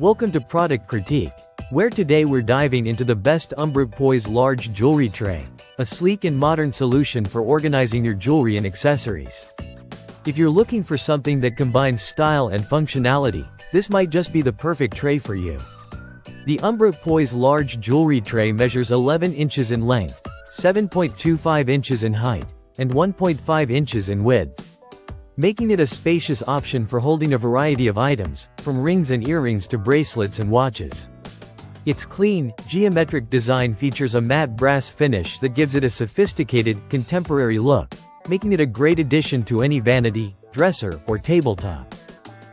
Welcome to Product Critique, where today we're diving into the best Umbra Poise large jewelry tray, a sleek and modern solution for organizing your jewelry and accessories. If you're looking for something that combines style and functionality, this might just be the perfect tray for you. The Umbra Poise large jewelry tray measures 11 inches in length, 7.25 inches in height, and 1.5 inches in width, making it a spacious option for holding a variety of items, from rings and earrings to bracelets and watches. Its clean, geometric design features a matte brass finish that gives it a sophisticated, contemporary look, making it a great addition to any vanity, dresser, or tabletop.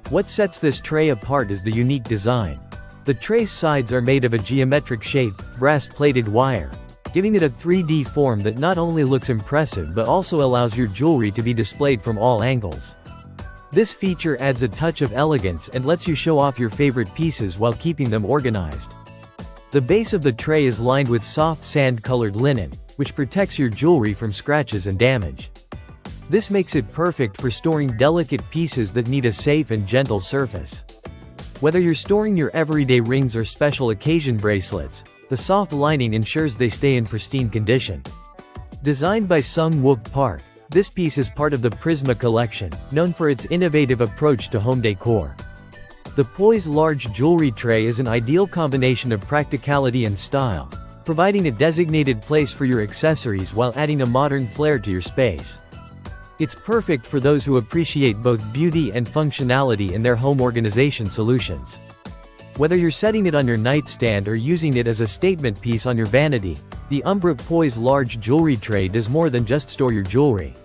What sets this tray apart is the unique design. The tray's sides are made of a geometric shape, brass-plated wire, giving it a 3D form that not only looks impressive but also allows your jewelry to be displayed from all angles. This feature adds a touch of elegance and lets you show off your favorite pieces while keeping them organized. The base of the tray is lined with soft sand-colored linen, which protects your jewelry from scratches and damage. This makes it perfect for storing delicate pieces that need a safe and gentle surface. Whether you're storing your everyday rings or special occasion bracelets, the soft lining ensures they stay in pristine condition. Designed by Sung Wook Park, this piece is part of the Prisma collection, known for its innovative approach to home decor. The Poise large jewelry tray is an ideal combination of practicality and style, providing a designated place for your accessories while adding a modern flair to your space. It's perfect for those who appreciate both beauty and functionality in their home organization solutions. Whether you're setting it on your nightstand or using it as a statement piece on your vanity, the Umbra Poise large jewelry tray does more than just store your jewelry.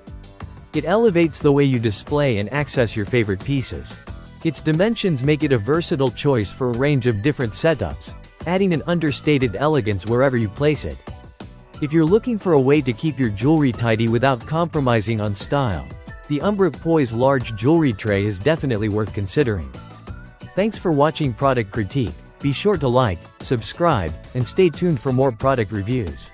It elevates the way you display and access your favorite pieces. Its dimensions make it a versatile choice for a range of different setups, adding an understated elegance wherever you place it. If you're looking for a way to keep your jewelry tidy without compromising on style, the Umbra Poise large jewelry tray is definitely worth considering. Thanks for watching Product Critique. Be sure to like, subscribe, and stay tuned for more product reviews.